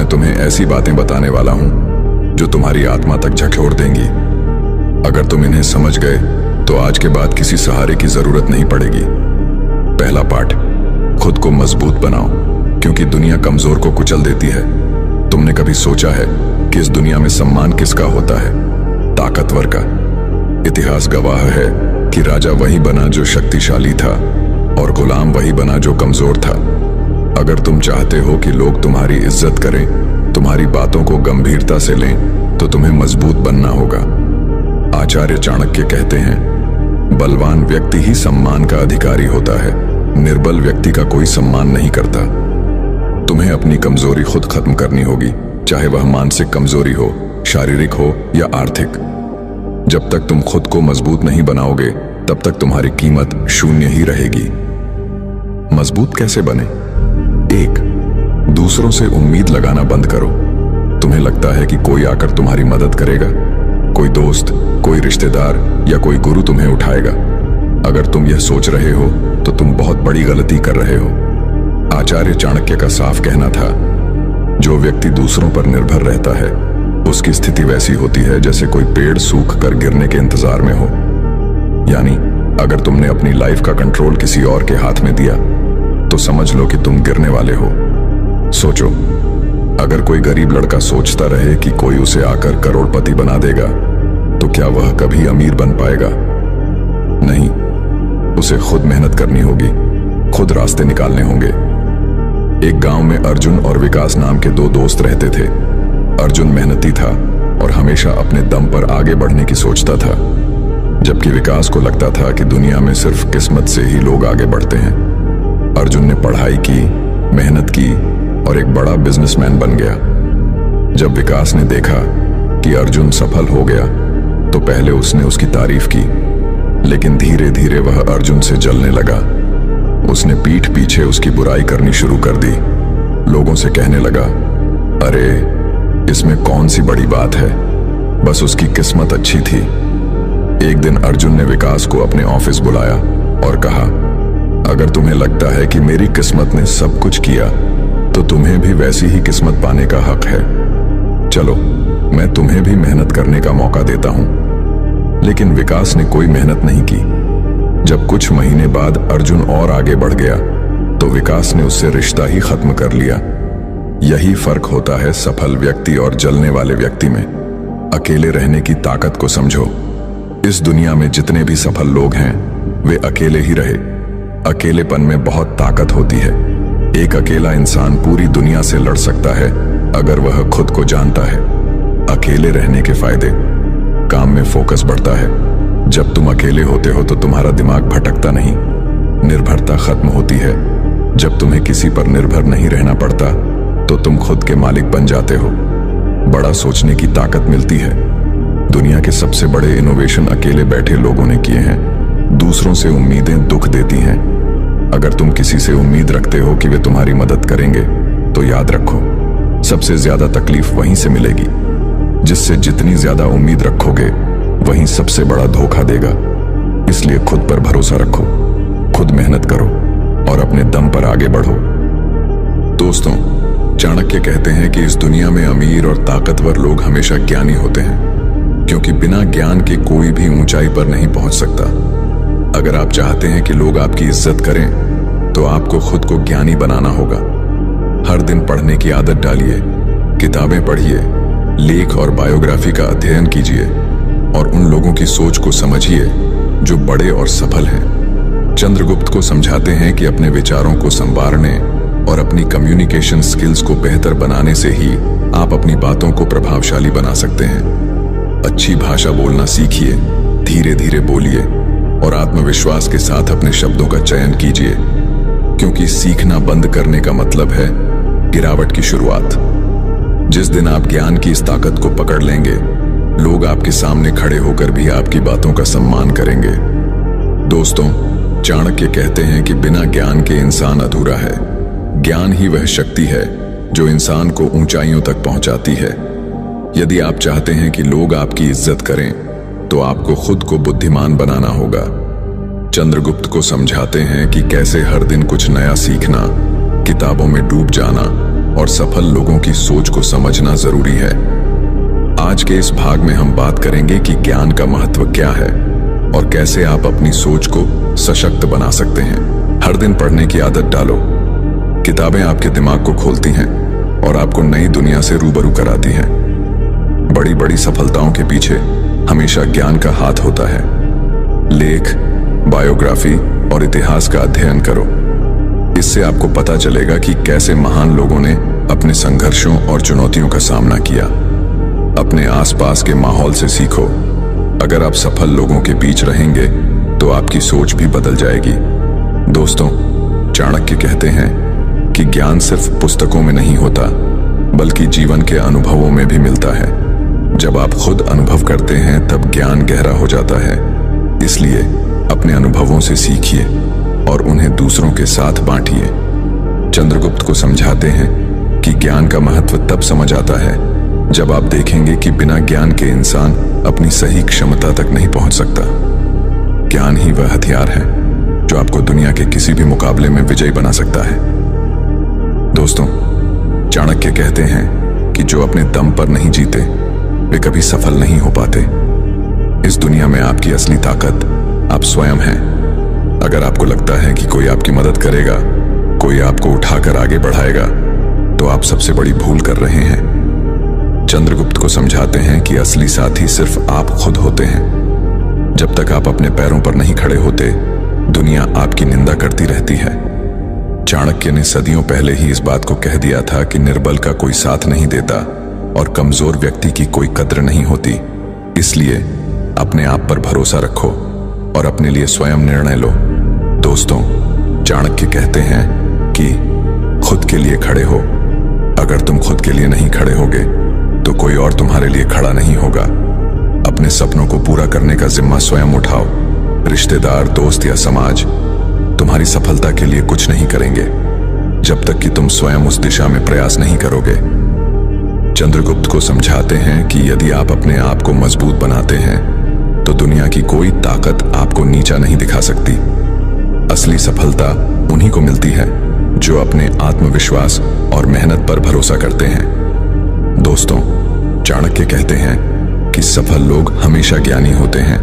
तुम्हें ऐसी बातें बताने वाला हूं जो तुम्हारी आत्मा तक झकझोर देंगी। अगर तुम इन्हें समझ गए तो आज के बाद किसी सहारे की जरूरत नहीं पड़ेगी। पहला पाठ, खुद को मजबूत बनाओ, क्योंकि दुनिया कमजोर को कुचल देती है। तुमने कभी सोचा है कि इस दुनिया में सम्मान किसका होता है? ताकतवर का। इतिहास गवाह है कि राजा वही बना जो शक्तिशाली था और गुलाम वही बना जो कमजोर था। अगर तुम चाहते हो कि लोग तुम्हारी इज्जत करें, तुम्हारी बातों को गंभीरता से लें, तो तुम्हें मजबूत बनना होगा। आचार्य चाणक्य कहते हैं, बलवान व्यक्ति ही सम्मान का अधिकारी होता है, निर्बल व्यक्ति का कोई सम्मान नहीं करता। तुम्हें अपनी कमजोरी खुद खत्म करनी होगी, चाहे वह मानसिक कमजोरी हो, शारीरिक हो या आर्थिक। जब तक तुम खुद को मजबूत नहीं बनाओगे, तब तक तुम्हारी कीमत शून्य ही रहेगी। मजबूत कैसे बने? 1. दूसरों से उम्मीद लगाना बंद करो। तुम्हें लगता है कि कोई आकर तुम्हारी मदद करेगा, कोई दोस्त, कोई रिश्तेदार या कोई गुरु तुम्हें उठाएगा। अगर तुम यह सोच रहे हो तो तुम बहुत बड़ी गलती कर रहे हो। आचार्य चाणक्य का साफ कहना था, जो व्यक्ति दूसरों पर निर्भर रहता है उसकी स्थिति वैसी होती है जैसे कोई पेड़ सूख कर गिरने के इंतजार में हो। यानी अगर तुमने अपनी लाइफ का कंट्रोल किसी और के हाथ में दिया तो समझ लो कि तुम गिरने वाले हो। सोचो, अगर कोई गरीब लड़का सोचता रहे कि कोई उसे आकर करोड़पति बना देगा, तो क्या वह कभी अमीर बन पाएगा? नहीं, उसे खुद मेहनत करनी होगी, खुद रास्ते निकालने होंगे। एक गांव में अर्जुन और विकास नाम के 2 दोस्त रहते थे। अर्जुन मेहनती था और हमेशा अपने दम पर आगे बढ़ने की सोचता था, जबकि विकास को लगता था कि दुनिया में सिर्फ किस्मत से ही लोग आगे बढ़ते हैं। अर्जुन ने पढ़ाई की, मेहनत की और एक बड़ा बिजनेसमैन बन गया। जब विकास ने देखा कि अर्जुन सफल हो गया तो पहले उसने उसकी तारीफ की, लेकिन धीरे धीरे वह अर्जुन से जलने लगा। उसने पीठ पीछे उसकी बुराई करनी शुरू कर दी। लोगों से कहने लगा, अरे इसमें कौन सी बड़ी बात है, बस उसकी किस्मत अच्छी थी। एक दिन अर्जुन ने विकास को अपने ऑफिस बुलाया और कहा, अगर तुम्हें लगता है कि मेरी किस्मत ने सब कुछ किया तो तुम्हें भी वैसी ही किस्मत पाने का हक है। चलो, मैं तुम्हें भी मेहनत करने का मौका देता हूं। लेकिन विकास ने कोई मेहनत नहीं की। जब कुछ महीने बाद अर्जुन और आगे बढ़ गया तो विकास ने उससे रिश्ता ही खत्म कर लिया। यही फर्क होता है सफल व्यक्ति और जलने वाले व्यक्ति में। अकेले रहने की ताकत को समझो। इस दुनिया में जितने भी सफल लोग हैं वे अकेले ही रहे। अकेलेपन में बहुत ताकत होती है। एक अकेला इंसान पूरी दुनिया से लड़ सकता है अगर वह खुद को जानता है। अकेले रहने के फायदे, काम में फोकस बढ़ता है। जब तुम अकेले होते हो तो तुम्हारा दिमाग भटकता नहीं, निर्भरता खत्म होती है। जब तुम्हें किसी पर निर्भर नहीं रहना पड़ता तो तुम खुद के मालिक बन जाते हो। बड़ा सोचने की ताकत मिलती है। दुनिया के सबसे बड़े इनोवेशन अकेले बैठे लोगों ने किए हैं। दूसरों से उम्मीदें दुख देती हैं। अगर तुम किसी से उम्मीद रखते हो कि वे तुम्हारी मदद करेंगे तो याद रखो, सबसे ज्यादा तकलीफ वहीं से मिलेगी। जिससे जितनी ज्यादा उम्मीद रखोगे वहीं सबसे बड़ा धोखा देगा। इसलिए खुद पर भरोसा रखो, खुद मेहनत करो और अपने दम पर आगे बढ़ो। दोस्तों, चाणक्य कहते हैं कि इस दुनिया में अमीर और ताकतवर लोग हमेशा ज्ञानी होते हैं, क्योंकि बिना ज्ञान के कोई भी ऊंचाई पर नहीं पहुंच सकता। अगर आप चाहते हैं कि लोग आपकी इज्जत करें तो आपको खुद को ज्ञानी बनाना होगा। हर दिन पढ़ने की आदत डालिए, किताबें पढ़िए, लेख और बायोग्राफी का अध्ययन कीजिए और उन लोगों की सोच को समझिए जो बड़े और सफल हैं। चंद्रगुप्त को समझाते हैं कि अपने विचारों को संवारने और अपनी कम्युनिकेशन स्किल्स को बेहतर बनाने से ही आप अपनी बातों को प्रभावशाली बना सकते हैं। अच्छी भाषा बोलना सीखिए, धीरे धीरे बोलिए और आत्मविश्वास के साथ अपने शब्दों का चयन कीजिए, क्योंकि सीखना बंद करने का मतलब है गिरावट की शुरुआत। जिस दिन आप ज्ञान की इस ताकत को पकड़ लेंगे, लोग आपके सामने खड़े होकर भी आपकी बातों का सम्मान करेंगे। दोस्तों, चाणक्य कहते हैं कि बिना ज्ञान के इंसान अधूरा है। ज्ञान ही वह शक्ति है जो इंसान को ऊंचाइयों तक पहुंचाती है। यदि आप चाहते हैं कि लोग आपकी इज्जत करें तो आपको खुद को बुद्धिमान बनाना होगा। चंद्रगुप्त को समझाते हैं कि कैसे हर दिन कुछ नया सीखना, किताबों में डूब जाना और सफल लोगों की सोच को समझना जरूरी है। आज के इस भाग में हम बात करेंगे कि ज्ञान का महत्व क्या है और कैसे आप अपनी सोच को सशक्त बना सकते हैं। हर दिन पढ़ने की आदत डालो। किताबें आपके दिमाग को खोलती हैं और आपको नई दुनिया से रूबरू कराती हैं। बड़ी बड़ी सफलताओं के पीछे हमेशा ज्ञान का हाथ होता है। लेख, बायोग्राफी और इतिहास का अध्ययन करो। इससे आपको पता चलेगा कि कैसे महान लोगों ने अपने संघर्षों और चुनौतियों का सामना किया। अपने आसपास के माहौल से सीखो। अगर आप सफल लोगों के बीच रहेंगे तो आपकी सोच भी बदल जाएगी। दोस्तों, चाणक्य कहते हैं कि ज्ञान सिर्फ पुस्तकों में नहीं होता, बल्कि जीवन के अनुभवों में भी मिलता है। जब आप खुद अनुभव करते हैं तब ज्ञान गहरा हो जाता है। इसलिए अपने अनुभवों से सीखिए और उन्हें दूसरों के साथ बांटिए। चंद्रगुप्त को समझाते हैं कि ज्ञान का महत्व तब समझ आता है जब आप देखेंगे कि बिना ज्ञान के इंसान अपनी सही क्षमता तक नहीं पहुंच सकता। ज्ञान ही वह हथियार है जो आपको दुनिया के किसी भी मुकाबले में विजयी बना सकता है। दोस्तों, चाणक्य कहते हैं कि जो अपने दम पर नहीं जीते वे कभी सफल नहीं हो पाते। इस दुनिया में आपकी असली ताकत आप स्वयं हैं। अगर आपको लगता है कि कोई आपकी मदद करेगा, कोई आपको उठाकर आगे बढ़ाएगा, तो आप सबसे बड़ी भूल कर रहे हैं। चंद्रगुप्त को समझाते हैं कि असली साथी सिर्फ आप खुद होते हैं। जब तक आप अपने पैरों पर नहीं खड़े होते, दुनिया आपकी निंदा करती रहती है। चाणक्य ने सदियों पहले ही इस बात को कह दिया था कि निर्बल का कोई साथ नहीं देता और कमजोर व्यक्ति की कोई कद्र नहीं होती। इसलिए अपने आप पर भरोसा रखो और अपने लिए स्वयं निर्णय लो। दोस्तों, चाणक्य कहते हैं कि खुद के लिए खड़े हो। अगर तुम खुद के लिए नहीं खड़े होगे तो कोई और तुम्हारे लिए खड़ा नहीं होगा। अपने सपनों को पूरा करने का जिम्मा स्वयं उठाओ। रिश्तेदार, दोस्त या समाज तुम्हारी सफलता के लिए कुछ नहीं करेंगे जब तक कि तुम स्वयं उस दिशा में प्रयास नहीं करोगे। चंद्रगुप्त को समझाते हैं कि यदि आप अपने आप को मजबूत बनाते हैं तो दुनिया की कोई ताकत आपको नीचा नहीं दिखा सकती। असली सफलता उन्हीं को मिलती है जो अपने आत्मविश्वास और मेहनत पर भरोसा करते हैं। दोस्तों, चाणक्य कहते हैं कि सफल लोग हमेशा ज्ञानी होते हैं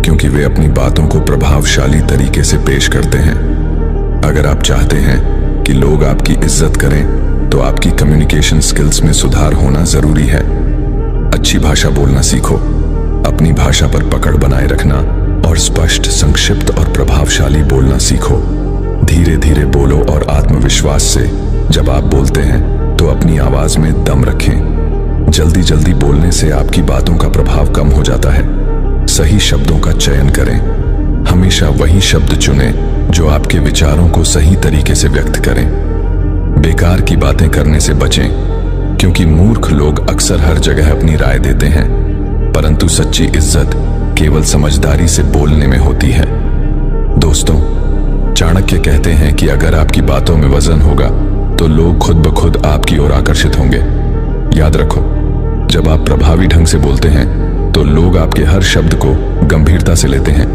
क्योंकि वे अपनी बातों को प्रभावशाली तरीके से पेश करते हैं। अगर आप चाहते हैं कि लोग आपकी इज्जत करें तो आपकी कम्युनिकेशन स्किल्स में सुधार होना जरूरी है। अच्छी भाषा बोलना सीखो। अपनी भाषा पर पकड़ बनाए रखना और स्पष्ट, संक्षिप्त और प्रभावशाली बोलना सीखो। धीरे धीरे बोलो और आत्मविश्वास से। जब आप बोलते हैं तो अपनी आवाज में दम रखें। जल्दी जल्दी बोलने से आपकी बातों का प्रभाव कम हो जाता है। सही शब्दों का चयन करें। हमेशा वही शब्द चुनें जो आपके विचारों को सही तरीके से व्यक्त करें। बेकार की बातें करने से बचें क्योंकि मूर्ख लोग अक्सर हर जगह अपनी राय देते हैं, परंतु सच्ची इज्जत केवल समझदारी से बोलने में होती है। दोस्तों, चाणक्य कहते हैं कि अगर आपकी बातों में वजन होगा तो लोग खुद ब खुद आपकी ओर आकर्षित होंगे। याद रखो, जब आप प्रभावी ढंग से बोलते हैं तो लोग आपके हर शब्द को गंभीरता से लेते हैं।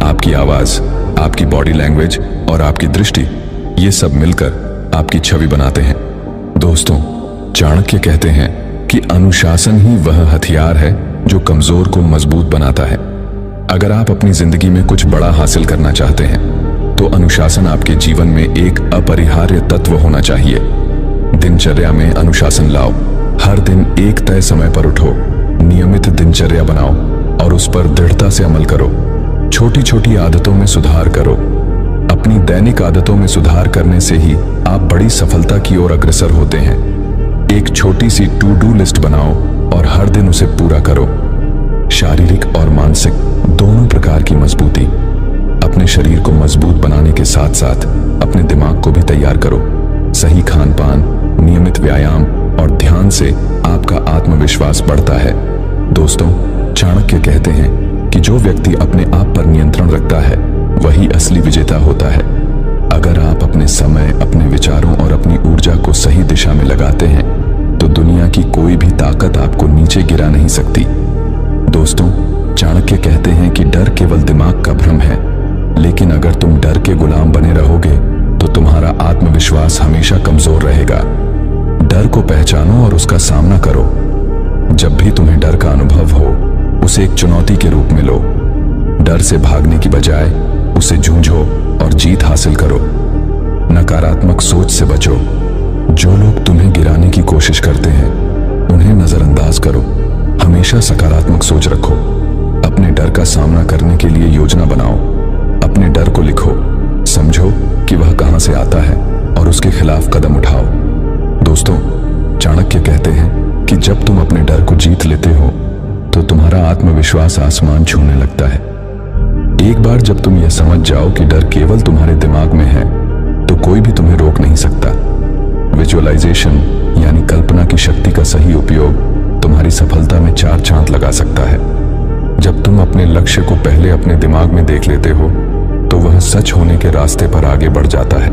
आपकी आवाज, आपकी बॉडी लैंग्वेज और आपकी दृष्टि, ये सब मिलकर आपकी छवि बनाते हैं। दोस्तों, चाणक्य कहते हैं कि अनुशासन ही वह हथियार है जो कमजोर को मजबूत बनाता है। अगर आप अपनी जिंदगी में कुछ बड़ा हासिल करना चाहते हैं तो अनुशासन आपके जीवन में एक अपरिहार्य तत्व होना चाहिए। दिनचर्या में अनुशासन लाओ। हर दिन एक तय समय पर उठो। नियमित दिनचर्या बनाओ और उस पर दृढ़ता से अमल करो। छोटी छोटी आदतों में सुधार करो। अपनी दैनिक आदतों में सुधार करने से ही आप बड़ी सफलता की ओर अग्रसर होते हैं। एक छोटी सी टू डू लिस्ट बनाओ और हर दिन उसे पूरा करो। शारीरिक और मानसिक दोनों प्रकार की मजबूती। अपने शरीर को मजबूत बनाने के साथ साथ अपने दिमाग को भी तैयार करो। सही खान पान, नियमित व्यायाम और ध्यान से आपका आत्मविश्वास बढ़ता है। दोस्तों, चाणक्य कहते हैं कि जो व्यक्ति अपने आप पर नियंत्रण रखता है वही असली विजेता होता है। अगर आप अपने समय, अपने विचारों और अपनी ऊर्जा को सही दिशा में लगाते हैं तो दुनिया की कोई भी ताकत आपको नीचे गिरा नहीं सकती। दोस्तों, चाणक्य कहते हैं कि डर केवल दिमाग का भ्रम है, लेकिन अगर तुम डर के गुलाम बने रहोगे तो तुम्हारा आत्मविश्वास हमेशा कमजोर रहेगा। पहचानो और उसका सामना करो। जब भी तुम्हें डर का अनुभव हो, उसे एक चुनौती के रूप में लो। डर से भागने की बजाय उसे जूझो और जीत हासिल करो। नकारात्मक सोच से बचो। जो लोग तुम्हें गिराने की कोशिश करते हैं, उन्हें नजरअंदाज करो। हमेशा सकारात्मक सोच रखो। अपने डर का सामना करने के लिए योजना बनाओ। अपने डर को लिखो, समझो कि वह कहां से आता है और उसके खिलाफ कदम उठाओ। दोस्तों, चाणक्य कहते हैं कि जब तुम अपने डर को जीत लेते हो तो तुम्हारा आत्मविश्वास आसमान छूने लगता है। एक बार जब तुम यह समझ जाओ कि डर केवल तुम्हारे दिमाग में है, तो कोई भी तुम्हें रोक नहीं सकता। विजुअलाइजेशन यानी कल्पना की शक्ति का सही उपयोग तुम्हारी सफलता में 4 चांद लगा सकता है। जब तुम अपने लक्ष्य को पहले अपने दिमाग में देख लेते हो, तो वह सच होने के रास्ते पर आगे बढ़ जाता है।